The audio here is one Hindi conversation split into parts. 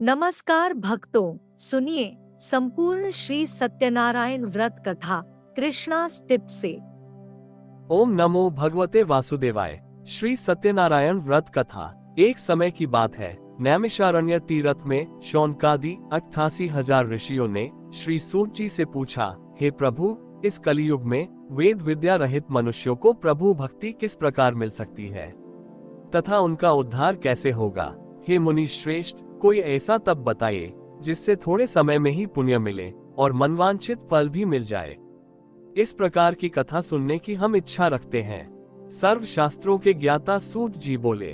नमस्कार भक्तों, सुनिए संपूर्ण श्री सत्यनारायण व्रत कथा कृष्णा टिप से। ओम नमो भगवते वासुदेवाय। श्री सत्यनारायण व्रत कथा। एक समय की बात है, नैमिषारण्य तीर्थ में शौनकादि 88,000 ऋषियों ने श्री सूत जी से पूछा, हे प्रभु, इस कलियुग में वेद विद्या रहित मनुष्यों को प्रभु भक्ति किस प्रकार मिल सकती है तथा उनका उद्धार कैसे होगा। हे मुनि श्रेष्ठ, कोई ऐसा तप बताइए जिससे थोड़े समय में ही पुण्य मिले और मनवांछित फल भी मिल जाए। इस प्रकार की कथा सुनने की हम इच्छा रखते हैं। सर्व शास्त्रों के ज्ञाता सूत जी बोले,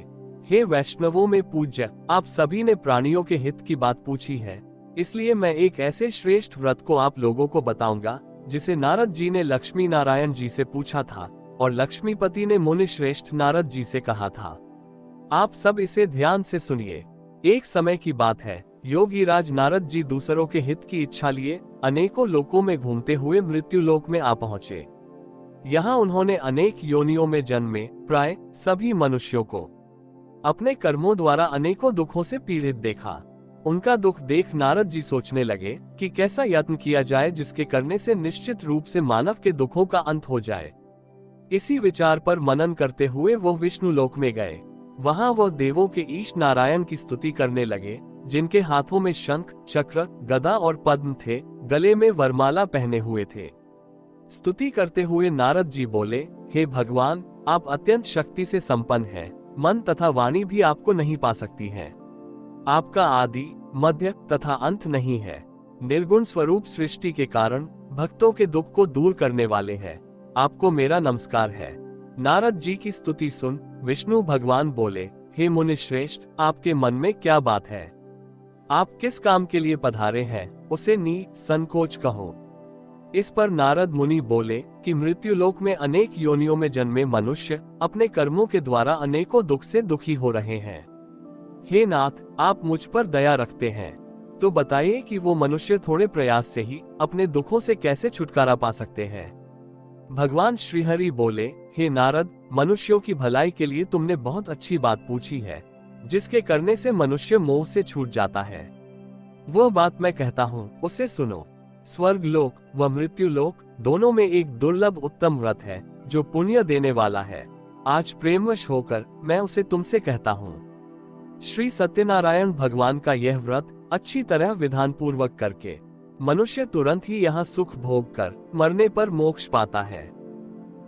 हे वैष्णवों में पूज्य, आप सभी ने प्राणियों के हित की बात पूछी है, इसलिए मैं एक ऐसे श्रेष्ठ व्रत को आप लोगों को बताऊंगा जिसे नारद जी ने लक्ष्मी नारायण जी से पूछा था और लक्ष्मीपति ने मुनि श्रेष्ठ नारद जी से कहा था। आप सब इसे ध्यान से सुनिए। एक समय की बात है, योगीराज नारद जी दूसरों के हित की इच्छा लिए अनेकों लोकों में घूमते हुए मृत्यु लोक में आ पहुंचे। यहाँ उन्होंने अनेक योनियों में जन्मे प्राय सभी मनुष्यों को अपने कर्मों द्वारा अनेकों दुखों से पीड़ित देखा। उनका दुख देख नारद जी सोचने लगे कि कैसा यत्न किया जाए जिसके करने से निश्चित रूप से मानव के दुखों का अंत हो जाए। इसी विचार पर मनन करते हुए वो विष्णु लोक में गए। वहां वह देवों के ईश नारायण की स्तुति करने लगे, जिनके हाथों में शंख, चक्र, गदा और पद्म थे, गले में वरमाला पहने हुए थे। स्तुति करते हुए नारद जी बोले, हे भगवान, आप अत्यंत शक्ति से संपन्न हैं, मन तथा वाणी भी आपको नहीं पा सकती हैं। आपका आदि, मध्य तथा अंत नहीं है। निर्गुण स्वरूप सृष्टि के कारण भक्तों के दुख को दूर करने वाले हैं। आपको मेरा नमस्कार है। नारद जी की स्तुति सुन विष्णु भगवान बोले, हे मुनि श्रेष्ठ, आपके मन में क्या बात है? आप किस काम के लिए पधारे हैं, उसे संकोच कहो। इस पर नारद मुनि बोले कि मृत्युलोक में अनेक योनियों में जन्मे मनुष्य अपने कर्मों के द्वारा अनेकों दुख से दुखी हो रहे हैं। हे नाथ, आप मुझ पर दया रखते हैं, तो बताइए कि वो मनुष्य थोड़े प्रयास से ही अपने दुखों से कैसे छुटकारा पा सकते हैं। भगवान श्रीहरि बोले, हे नारद, मनुष्यों की भलाई के लिए तुमने बहुत अच्छी बात पूछी है, जिसके करने से मनुष्य मोह से छूट जाता है। वह बात मैं कहता हूँ, उसे सुनो। स्वर्ग लोक व मृत्यु लोक दोनों में एक दुर्लभ उत्तम व्रत है जो पुण्य देने वाला है। आज प्रेमवश होकर मैं उसे तुमसे कहता हूँ। श्री सत्यनारायण भगवान का यह व्रत अच्छी तरह विधान पूर्वक करके मनुष्य तुरंत ही यहाँ सुख भोग कर मरने पर मोक्ष पाता है।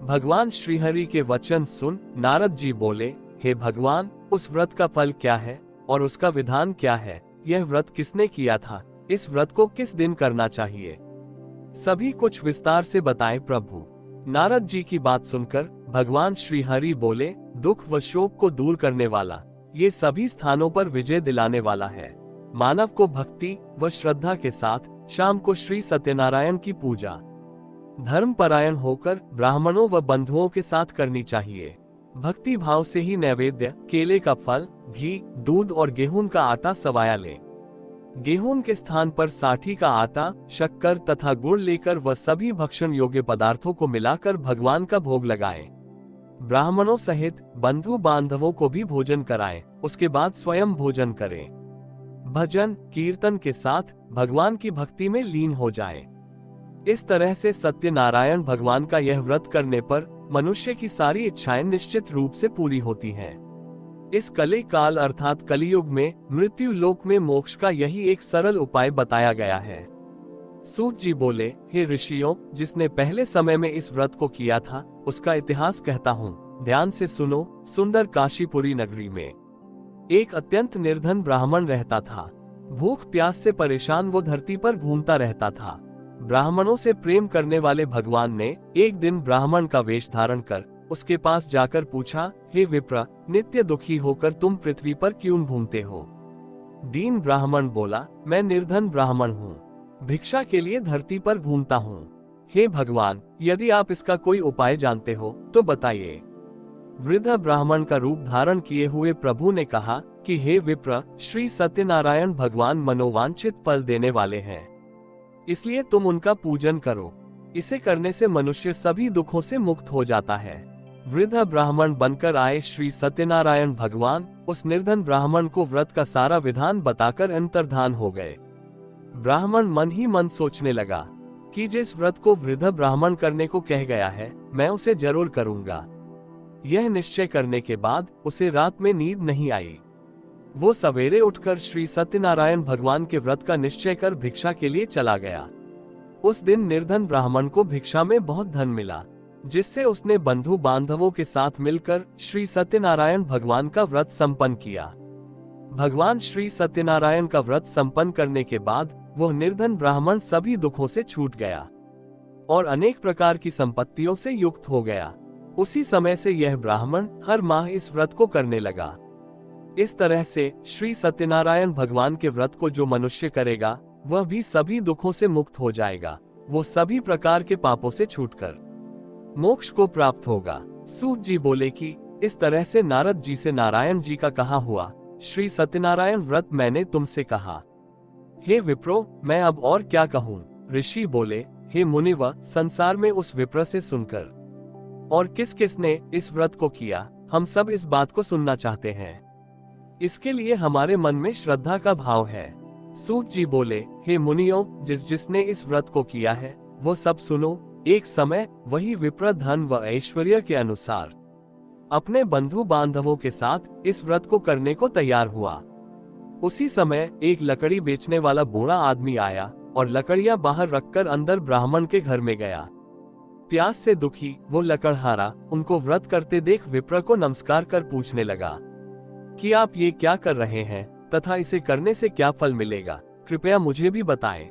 भगवान श्रीहरि के वचन सुन नारद जी बोले, हे भगवान, उस व्रत का फल क्या है और उसका विधान क्या है? यह व्रत किसने किया था? इस व्रत को किस दिन करना चाहिए? सभी कुछ विस्तार से बताएं प्रभु। नारद जी की बात सुनकर भगवान श्रीहरि बोले, दुख व शोक को दूर करने वाला, ये सभी स्थानों पर विजय दिलाने वाला है। मानव को भक्ति व श्रद्धा के साथ शाम को श्री सत्यनारायण की पूजा धर्म परायण होकर ब्राह्मणों व बंधुओं के साथ करनी चाहिए। भक्ति भाव से ही नैवेद्य, केले का फल, घी, दूध और गेहूं का आटा सवाया ले। गेहूं के स्थान पर साठी का आटा, शक्कर तथा गुड़ लेकर वह सभी भक्षण योग्य पदार्थों को मिलाकर भगवान का भोग लगाएं। ब्राह्मणों सहित बंधु बांधवों को भी भोजन कराएं, उसके बाद स्वयं भोजन करें। भजन कीर्तन के साथ भगवान की भक्ति में लीन हो जाएं। इस तरह से सत्यनारायण भगवान का यह व्रत करने पर मनुष्य की सारी इच्छाएं निश्चित रूप से पूरी होती हैं। इस कली काल अर्थात कलियुग में मृत्यु लोक में मोक्ष का यही एक सरल उपाय बताया गया है। सूत जी बोले, हे ऋषियों, जिसने पहले समय में इस व्रत को किया था उसका इतिहास कहता हूँ, ध्यान से सुनो। सुंदर काशीपुरी नगरी में एक अत्यंत निर्धन ब्राह्मण रहता था। भूख प्यास से परेशान वो धरती पर घूमता रहता था। ब्राह्मणों से प्रेम करने वाले भगवान ने एक दिन ब्राह्मण का वेश धारण कर उसके पास जाकर पूछा, हे विप्र, नित्य दुखी होकर तुम पृथ्वी पर क्यों घूमते हो? दीन ब्राह्मण बोला, मैं निर्धन ब्राह्मण हूँ, भिक्षा के लिए धरती पर घूमता हूँ। हे भगवान, यदि आप इसका कोई उपाय जानते हो तो बताइए। वृद्ध ब्राह्मण का रूप धारण किए हुए प्रभु ने कहा कि हे विप्र, श्री सत्यनारायण भगवान मनोवांछित फल देने वाले हैं, इसलिए तुम उनका पूजन करो। इसे करने से मनुष्य सभी दुखों से मुक्त हो जाता है। वृद्ध ब्राह्मण बनकर आए श्री सत्यनारायण भगवान उस निर्धन ब्राह्मण को व्रत का सारा विधान बताकर अंतर्धान हो गए। ब्राह्मण मन ही मन सोचने लगा कि जिस व्रत को वृद्ध ब्राह्मण करने को कह गया है, मैं उसे जरूर करूंगा। यह निश्चय करने के बाद उसे रात में नींद नहीं आई। वो सवेरे उठकर श्री सत्यनारायण भगवान के व्रत का निश्चय कर भिक्षा के लिए चला गया। उस दिन निर्धन ब्राह्मण को भिक्षा में बहुत धन मिला, जिससे उसने बंधु बांधवों के साथ मिलकर श्री सत्यनारायण भगवान का व्रत संपन्न किया। भगवान श्री सत्यनारायण का व्रत संपन्न करने के बाद वह निर्धन ब्राह्मण सभी दुखों से छूट गया और अनेक प्रकार की संपत्तियों से युक्त हो गया। उसी समय से यह ब्राह्मण हर माह इस व्रत को करने लगा। इस तरह से श्री सत्यनारायण भगवान के व्रत को जो मनुष्य करेगा वह भी सभी दुखों से मुक्त हो जाएगा। वो सभी प्रकार के पापों से छूटकर मोक्ष को प्राप्त होगा। सूत जी बोले कि इस तरह से नारद जी से नारायण जी का कहा हुआ श्री सत्यनारायण व्रत मैंने तुमसे कहा। हे विप्रो, मैं अब और क्या कहूँ। ऋषि बोले, हे मुनिव, संसार में उस विप्र से सुनकर और किस किस ने इस व्रत को किया, हम सब इस बात को सुनना चाहते हैं। इसके लिए हमारे मन में श्रद्धा का भाव है। सूत जी बोले, हे मुनियों, जिसने इस व्रत को किया है वो सब सुनो। एक समय वही विप्र धन व ऐश्वर्य के अनुसार अपने बंधु बांधवों के साथ इस व्रत को करने को तैयार हुआ। उसी समय एक लकड़ी बेचने वाला बूढ़ा आदमी आया और लकड़ियां बाहर रखकर अंदर ब्राह्मण के घर में गया। प्यास से दुखी वो लकड़हारा उनको व्रत करते देख विप्र को नमस्कार कर पूछने लगा कि आप ये क्या कर रहे हैं तथा इसे करने से क्या फल मिलेगा, कृपया मुझे भी बताएं।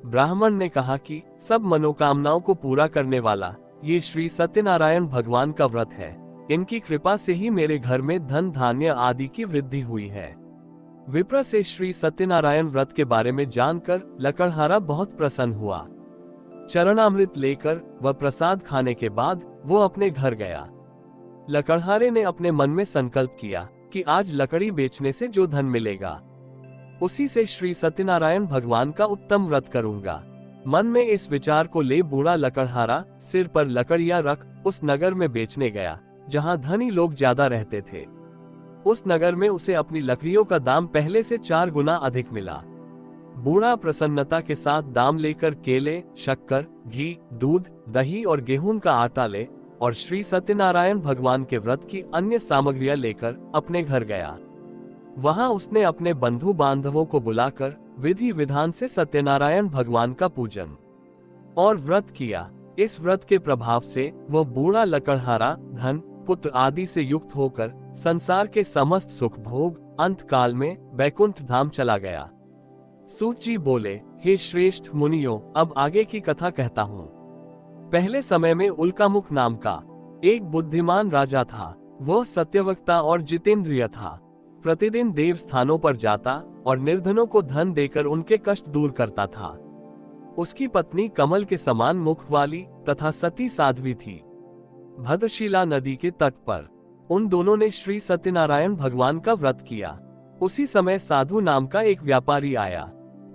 ब्राह्मण ने कहा कि सब मनोकामनाओं को पूरा करने वाला ये श्री सत्यनारायण भगवान का व्रत है। इनकी कृपा से ही मेरे घर में धन धान्य आदि की वृद्धि हुई है। विप्र से श्री सत्यनारायण व्रत के बारे में जानकर लकड़हारा बहुत प्रसन्न हुआ। चरणामृत लेकर व प्रसाद खाने के बाद वो अपने घर गया। लकड़हारे ने अपने मन में संकल्प किया कि आज लकड़ी बेचने से जो धन मिलेगा उसी से श्री सत्यनारायण भगवान का उत्तम व्रत करूंगा। मन में इस विचार को ले बूढ़ा लकड़हारा सिर पर लकड़ियां रख उस नगर में बेचने गया जहां धनी लोग ज्यादा रहते थे। उस नगर में उसे अपनी लकड़ियों का दाम पहले से 4 गुना अधिक मिला। बूढ़ा प्रसन्नता के साथ दाम लेकर केले, शक्कर, घी, दूध, दही और गेहूं का आटा ले और श्री सत्यनारायण भगवान के व्रत की अन्य सामग्रियां लेकर अपने घर गया। वहां उसने अपने बंधु बांधवों को बुलाकर विधि विधान से सत्यनारायण भगवान का पूजन और व्रत किया। इस व्रत के प्रभाव से वह बूढ़ा लकड़हारा धन, पुत्र आदि से युक्त होकर संसार के समस्त सुख भोग अंत काल में बैकुंठ धाम चला गया। सूत जी बोले, हे श्रेष्ठ मुनियों, अब आगे की कथा कहता हूँ। पहले समय में उल्कामुख नाम का एक बुद्धिमान राजा था। वह सत्यवक्ता और जितेंद्रिय था। प्रतिदिन देव स्थानों पर जाता और निर्धनों को धन देकर उनके कष्ट दूर करता था। उसकी पत्नी कमल के समान मुख वाली तथा सती साध्वी थी। भद्रशिला नदी के तट पर उन दोनों ने श्री सत्यनारायण भगवान का व्रत किया। उसी समय साधु नाम का एक व्यापारी आया।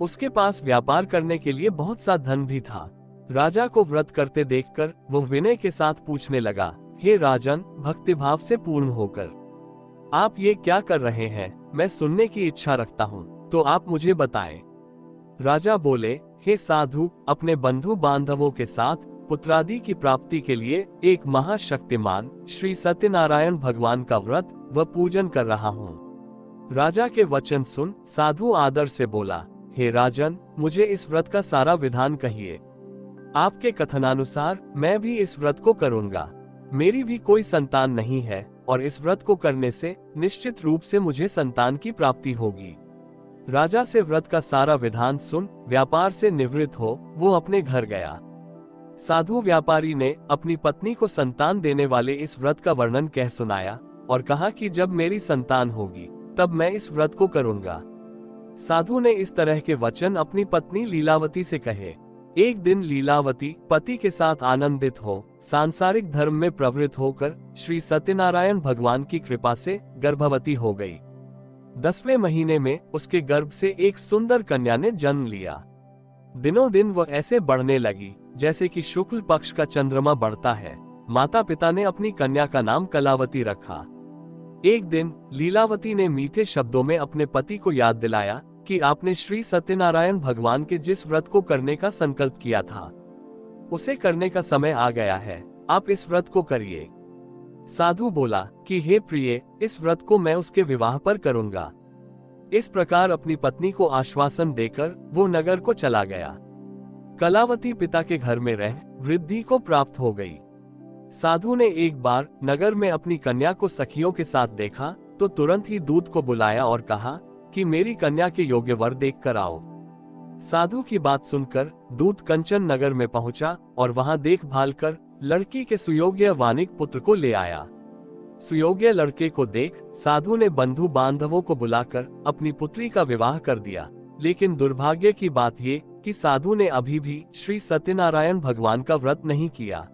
उसके पास व्यापार करने के लिए बहुत सा धन भी था। राजा को व्रत करते देखकर वह विनय के साथ पूछने लगा, हे राजन, भक्तिभाव से पूर्ण होकर आप ये क्या कर रहे हैं? मैं सुनने की इच्छा रखता हूँ, तो आप मुझे बताएं। राजा बोले, हे साधु, अपने बंधु बांधवों के साथ पुत्रादि की प्राप्ति के लिए एक महाशक्तिमान श्री सत्यनारायण भगवान का व्रत व पूजन कर रहा हूँ। राजा के वचन सुन साधु आदर से बोला, हे राजन, मुझे इस व्रत का सारा विधान कहिए। आपके कथनानुसार मैं भी इस व्रत को करूंगा। मेरी भी कोई संतान नहीं है और इस व्रत को करने से निश्चित रूप से मुझे संतान की प्राप्ति होगी। राजा से व्रत का सारा विधान सुन व्यापार से निवृत्त हो वो अपने घर गया। साधु व्यापारी ने अपनी पत्नी को संतान देने वाले इस व्रत का वर्णन कह सुनाया और कहा कि जब मेरी संतान होगी तब मैं इस व्रत को करूंगा। साधु ने इस तरह के वचन अपनी पत्नी लीलावती से कहे। एक दिन लीलावती पति के साथ आनंदित हो सांसारिक धर्म में प्रवृत्त होकर श्री सत्यनारायण भगवान की कृपा से गर्भवती हो गई। 10वें महीने में उसके गर्भ से एक सुंदर कन्या ने जन्म लिया। दिनों दिन वह ऐसे बढ़ने लगी जैसे कि शुक्ल पक्ष का चंद्रमा बढ़ता है। माता पिता ने अपनी कन्या का नाम कलावती रखा। एक दिन लीलावती ने मीठे शब्दों में अपने पति को याद दिलाया कि आपने श्री सत्यनारायण भगवान के जिस व्रत को करने का संकल्प किया था उसे करने का समय आ गया है, आप इस व्रत को करिए। साधु बोला कि हे प्रिय, इस व्रत को मैं उसके विवाह पर करूंगा। इस प्रकार अपनी पत्नी को आश्वासन देकर वो नगर को चला गया। कलावती पिता के घर में रह वृद्धि को प्राप्त हो गई। साधु ने एक बार नगर में अपनी कन्या को सखियों के साथ देखा तो तुरंत ही दूत को बुलाया और कहा कि मेरी कन्या के योग्य वर देख कर आओ। साधु की बात सुनकर दूत कंचन नगर में पहुंचा और वहां देखभाल कर लड़की के सुयोग्य वानिक पुत्र को ले आया। सुयोग्य लड़के को देख साधु ने बंधु बांधवों को बुलाकर अपनी पुत्री का विवाह कर दिया। लेकिन दुर्भाग्य की बात ये कि साधु ने अभी भी श्री सत्यनारायण भगवान का व्रत नहीं किया।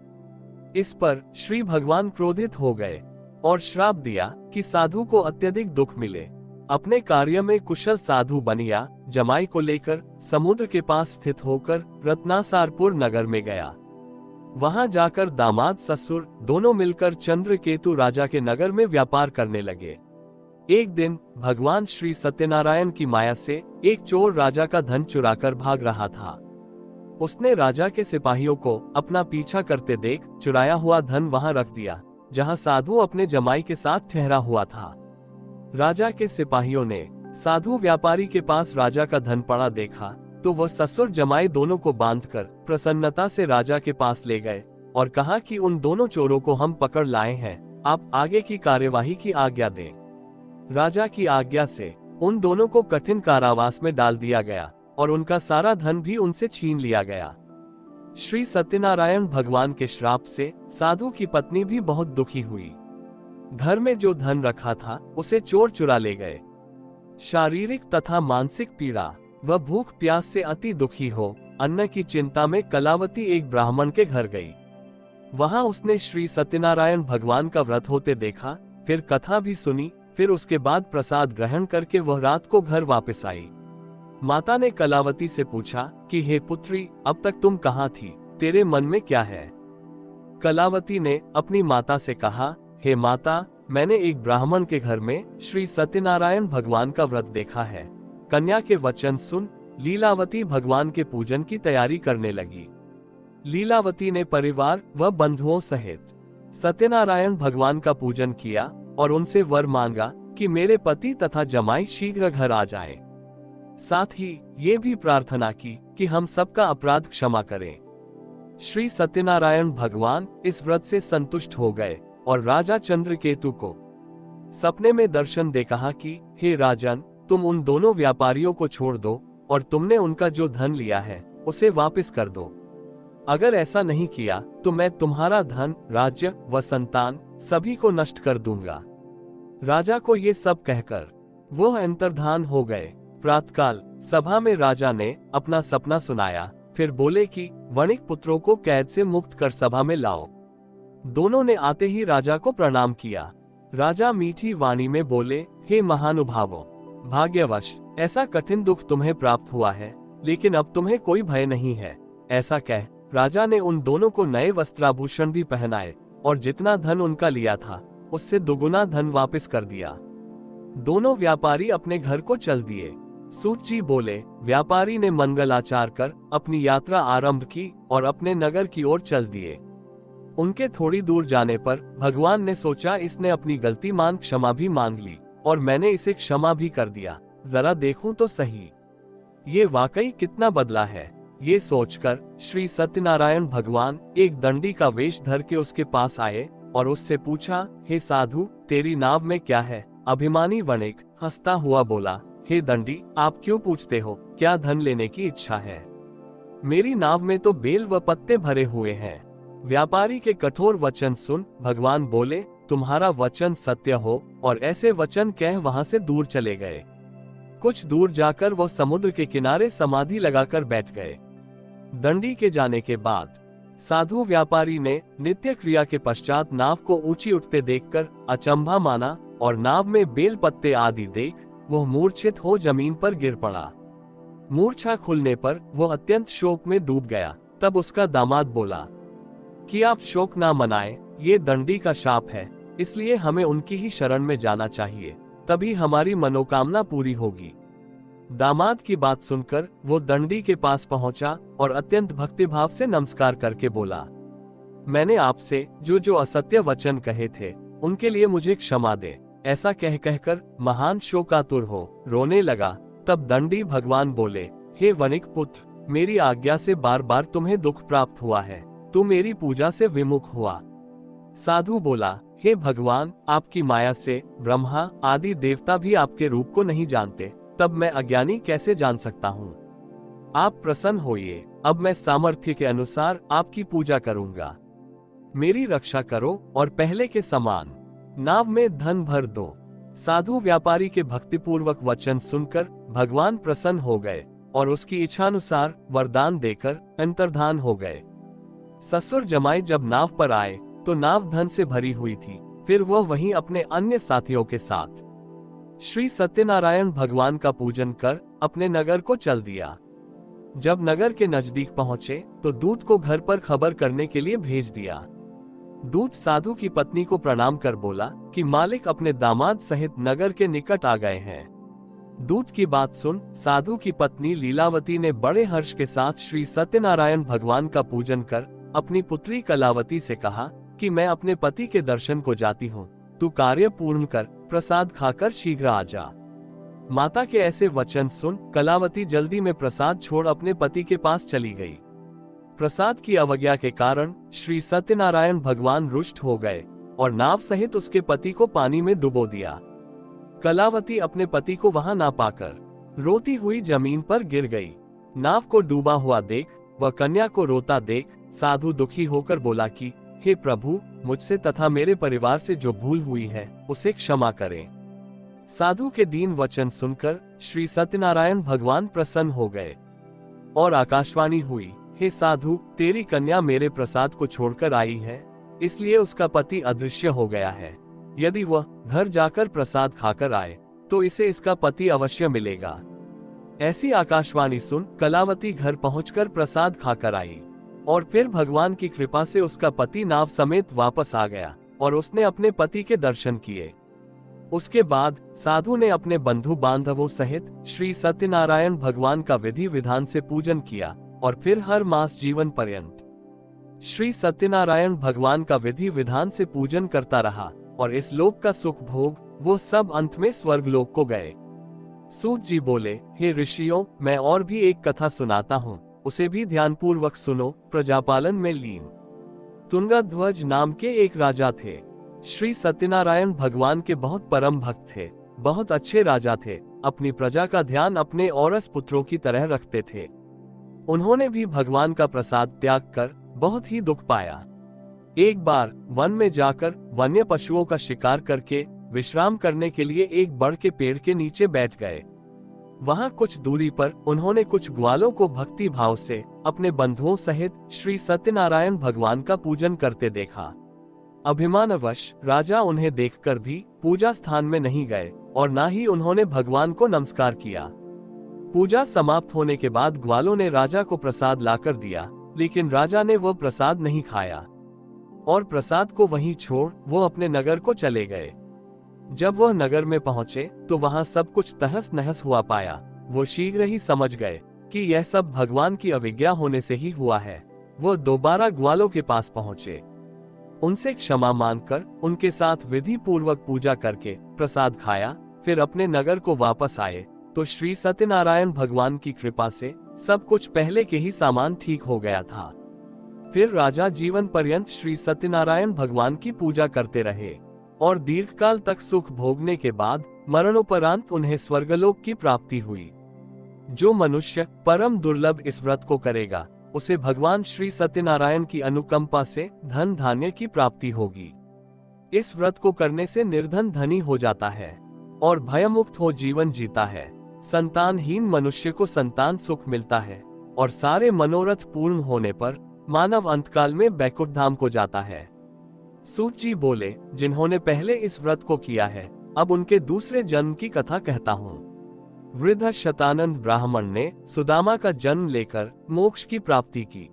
इस पर श्री भगवान क्रोधित हो गए और श्राप दिया कि साधु को अत्यधिक दुख मिले। अपने कार्य में कुशल साधु बनिया जमाई को लेकर समुद्र के पास स्थित होकर रत्नासारपुर नगर में गया। वहां जाकर दामाद ससुर दोनों मिलकर चंद्रकेतु राजा के नगर में व्यापार करने लगे। एक दिन भगवान श्री सत्यनारायण की माया से एक चोर राजा का धन चुराकर भाग रहा था। उसने राजा के सिपाहियों को अपना पीछा करते देख चुराया हुआ धन वहां रख दिया जहां साधु अपने जमाई के साथ ठहरा हुआ था। राजा के सिपाहियों ने साधु व्यापारी के पास राजा का धन पड़ा देखा तो वह ससुर जमाई दोनों को बांधकर प्रसन्नता से राजा के पास ले गए और कहा कि उन दोनों चोरों को हम पकड़ लाए हैं, आप आगे की कार्यवाही की आज्ञा दें। राजा की आज्ञा से उन दोनों को कठिन कारावास में डाल दिया गया और उनका सारा धन भी उनसे छीन लिया गया। श्री सत्यनारायण भगवान के श्राप से साधु की पत्नी भी बहुत दुखी हुई। घर में जो धन रखा था उसे चोर चुरा ले गए। शारीरिक तथा मानसिक पीड़ा व भूख प्यास से अति दुखी हो अन्न की चिंता में कलावती एक ब्राह्मण के घर गई। वहां उसने श्री सत्यनारायण भगवान का व्रत होते देखा, फिर कथा भी सुनी, फिर उसके बाद प्रसाद ग्रहण करके वह रात को घर वापस आई। माता ने कलावती से पूछा कि हे पुत्री, अब तक तुम कहाँ थी, तेरे मन में क्या है? कलावती ने अपनी माता से कहा, हे माता, मैंने एक ब्राह्मण के घर में श्री सत्यनारायण भगवान का व्रत देखा है। कन्या के वचन सुन लीलावती भगवान के पूजन की तैयारी करने लगी। लीलावती ने परिवार व बंधुओं सहित सत्यनारायण भगवान का पूजन किया और उनसे वर मांगा कि मेरे पति तथा जमाई शीघ्र घर आ जाए। साथ ही ये भी प्रार्थना की कि हम सबका अपराध क्षमा करें। श्री सत्यनारायण भगवान इस व्रत से संतुष्ट हो गए और राजा चंद्रकेतु को सपने में दर्शन दे कहा कि हे राजन, तुम उन दोनों व्यापारियों को छोड़ दो और तुमने उनका जो धन लिया है उसे वापस कर दो। अगर ऐसा नहीं किया तो मैं तुम्हारा धन, राज्य व संतान सभी को नष्ट कर दूंगा। राजा को ये सब कहकर वह अंतर्धान हो गए। प्रातःकाल सभा में राजा ने अपना सपना सुनाया, फिर बोले कि वणिक पुत्रों को कैद से मुक्त कर सभा में लाओ। दोनों ने आते ही राजा को प्रणाम किया। राजा मीठी वाणी में बोले, हे महानुभावों, भाग्यवश ऐसा कठिन दुख तुम्हें प्राप्त हुआ है, लेकिन अब तुम्हें कोई भय नहीं है। ऐसा कह राजा ने उन दोनों को नए वस्त्राभूषण भी पहनाए और जितना धन उनका लिया था उससे दुगुना धन वापस कर दिया। दोनों व्यापारी अपने घर को चल दिए। सूत जी बोले, व्यापारी ने मंगलाचार कर अपनी यात्रा आरंभ की और अपने नगर की ओर चल दिए। उनके थोड़ी दूर जाने पर भगवान ने सोचा, इसने अपनी गलती मान क्षमा भी मांग ली और मैंने इसे क्षमा भी कर दिया, जरा देखूं तो सही ये वाकई कितना बदला है। ये सोचकर श्री सत्यनारायण भगवान एक दंडी का वेश धर के उसके पास आए और उससे पूछा, हे साधु, तेरी नाव में क्या है? अभिमानी वणिक हंसता हुआ बोला, हे दंडी, आप क्यों पूछते हो? क्या धन लेने की इच्छा है? मेरी नाव में तो बेल व पत्ते भरे हुए हैं। व्यापारी के कठोर वचन सुन भगवान बोले, तुम्हारा वचन सत्य हो, और ऐसे वचन कह वहां से दूर चले गए। कुछ दूर जाकर वो समुद्र के किनारे समाधि लगाकर बैठ गए। दंडी के जाने के बाद साधु व्यापारी ने नित्य क्रिया के पश्चात नाव को ऊंची उठते देखकर अचंभा माना और नाव में बेल पत्ते आदि देख वह मूर्छित हो जमीन पर गिर पड़ा। मूर्छा खुलने पर वह अत्यंत शोक में डूब गया। तब उसका दामाद बोला कि आप शोक ना मनाएं, ये दंडी का शाप है, इसलिए हमें उनकी ही शरण में जाना चाहिए, तभी हमारी मनोकामना पूरी होगी। दामाद की बात सुनकर वो दंडी के पास पहुंचा और अत्यंत भक्तिभाव से नमस्कार करके बोला, मैंने आपसे जो जो असत्य वचन कहे थे उनके लिए मुझे क्षमा दे। ऐसा कहकर महान शोकातुर हो रोने लगा। तब दंडी भगवान बोले, हे वणिक पुत्र, मेरी आज्ञा से बार बार तुम्हें दुख प्राप्त हुआ है, तू मेरी पूजा से विमुख हुआ। साधु बोला, हे भगवान, आपकी माया से ब्रह्मा आदि देवता भी आपके रूप को नहीं जानते, तब मैं अज्ञानी कैसे जान सकता हूँ। आप प्रसन्न होइए, अब मैं सामर्थ्य के अनुसार आपकी पूजा करूंगा। मेरी रक्षा करो और पहले के समान नाव में धन भर दो। साधु व्यापारी के भक्तिपूर्वक वचन सुनकर भगवान प्रसन्न हो गए और उसकी इच्छानुसार वरदान देकर अंतर्धान हो गए। ससुर जमाई जब नाव पर आए तो नाव धन से भरी हुई थी। फिर वह वहीं अपने अन्य साथियों के साथ श्री सत्यनारायण भगवान का पूजन कर अपने नगर को चल दिया। जब नगर के नजदीक पहुंचे तो दूत को घर पर खबर करने के लिए भेज दिया। दूत साधु की पत्नी को प्रणाम कर बोला कि मालिक अपने दामाद सहित नगर के निकट आ गए हैं। दूत की बात सुन साधु की पत्नी लीलावती ने बड़े हर्ष के साथ श्री सत्यनारायण भगवान का पूजन कर अपनी पुत्री कलावती से कहा कि मैं अपने पति के दर्शन को जाती हूँ, तू कार्य पूर्ण कर प्रसाद खाकर शीघ्र आ जा। माता के ऐसे वचन सुन कलावती जल्दी में प्रसाद छोड़ अपने पति के पास चली गई। प्रसाद की अवज्ञा के कारण श्री सत्यनारायण भगवान रुष्ट हो गए और नाव सहित उसके पति को पानी में डुबो दिया। कलावती अपने पति को वहां ना पाकर रोती हुई जमीन पर गिर गई। नाव को डूबा हुआ देख व कन्या को रोता देख साधु दुखी होकर बोला कि हे प्रभु, मुझसे तथा मेरे परिवार से जो भूल हुई है उसे क्षमा करें। साधु के दीन वचन सुनकर श्री सत्यनारायण भगवान प्रसन्न हो गए और आकाशवाणी हुई, हे साधु, तेरी कन्या मेरे प्रसाद को छोड़कर आई है, इसलिए उसका पति अदृश्य हो गया है। यदि वह घर जाकर प्रसाद खाकर आए तो इसे इसका पति अवश्य मिलेगा। ऐसी आकाशवाणी सुन कलावती घर पहुंचकर प्रसाद खाकर आई और फिर भगवान की कृपा से उसका पति नाव समेत वापस आ गया और उसने अपने पति के दर्शन किए। उसके बाद साधु ने अपने बंधु बांधवों सहित श्री सत्यनारायण भगवान का विधि विधान से पूजन किया और फिर हर मास जीवन पर्यंत श्री सत्यनारायण भगवान का विधि विधान से पूजन करता रहा और इस लोक का सुख भोग वो सब अंत में स्वर्ग लोक को गए। सूत जी बोले, हे ऋषियों, मैं और भी एक कथा सुनाता हूँ, उसे भी ध्यानपूर्वक सुनो। प्रजापालन में लीन तुंगध्वज नाम के एक राजा थे। श्री सत्यनारायण भगवान के बहुत परम भक्त थे, बहुत अच्छे राजा थे, अपनी प्रजा का ध्यान अपने औरस पुत्रों की तरह रखते थे। उन्होंने भी भगवान का प्रसाद त्याग कर बहुत ही दुख पाया। एक बार वन में जाकर वन्य पशुओं का शिकार करके विश्राम करने के लिए एक बड़ के पेड़ के नीचे बैठ गए। वहां कुछ दूरी पर उन्होंने कुछ ग्वालों को भक्ति भाव से अपने बंधुओं सहित श्री सत्यनारायण भगवान का पूजन करते देखा। अभिमानवश राजा उन्हें देखकर भी पूजा स्थान में नहीं गए और ना ही उन्होंने भगवान को नमस्कार किया। पूजा समाप्त होने के बाद ग्वालों ने राजा को प्रसाद लाकर दिया, लेकिन राजा ने वह प्रसाद नहीं खाया और प्रसाद को वहीं छोड़ वो अपने नगर को चले गए। जब वह नगर में पहुंचे तो वहां सब कुछ तहस नहस हुआ पाया। वो शीघ्र ही समझ गए कि यह सब भगवान की अविज्ञा होने से ही हुआ है। वो दोबारा ग्वालों के पास पहुंचे, उनसे क्षमा मांगकर उनके साथ विधि पूर्वक पूजा करके प्रसाद खाया। फिर अपने नगर को वापस आए तो श्री सत्यनारायण भगवान की कृपा से सब कुछ पहले के ही समान ठीक हो गया था। फिर राजा जीवन पर्यंत श्री सत्यनारायण भगवान की पूजा करते रहे और दीर्घकाल तक सुख भोगने के बाद मरणोपरांत उन्हें स्वर्गलोक की प्राप्ति हुई। जो मनुष्य परम दुर्लभ इस व्रत को करेगा उसे भगवान श्री सत्यनारायण की अनुकंपा से धन धान्य की प्राप्ति होगी। इस व्रत को करने से निर्धन धनी हो जाता है और भयमुक्त हो जीवन जीता है। संतानहीन मनुष्य को संतान सुख मिलता है और सारे मनोरथ पूर्ण होने पर मानव अंतकाल में बैकुंठ धाम को जाता है। सूत जी बोले, जिन्होंने पहले इस व्रत को किया है अब उनके दूसरे जन्म की कथा कहता हूँ। वृद्ध शतानंद ब्राह्मण ने सुदामा का जन्म लेकर मोक्ष की प्राप्ति की।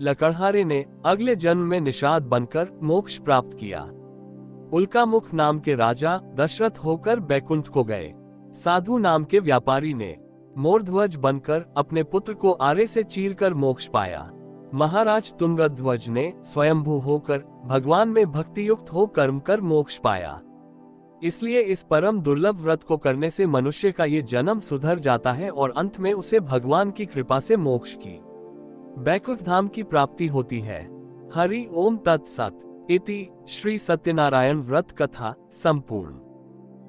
लकड़हारे ने अगले जन्म में निषाद बनकर मोक्ष प्राप्त किया। उल्कामुख नाम के राजा दशरथ होकर बैकुंठ को गए। साधु नाम के व्यापारी ने मोरध्वज बनकर अपने पुत्र को आरे से चीरकर मोक्ष पाया। महाराज तुंगध्वज ने स्वयंभू होकर भगवान में भक्ति युक्त हो कर्म कर मोक्ष पाया। इसलिए इस परम दुर्लभ व्रत को करने से मनुष्य का ये जन्म सुधर जाता है और अंत में उसे भगवान की कृपा से मोक्ष की बैकुंठ धाम की प्राप्ति होती है। हरि ओम तत्सत। इति श्री सत्यनारायण व्रत कथा संपूर्ण।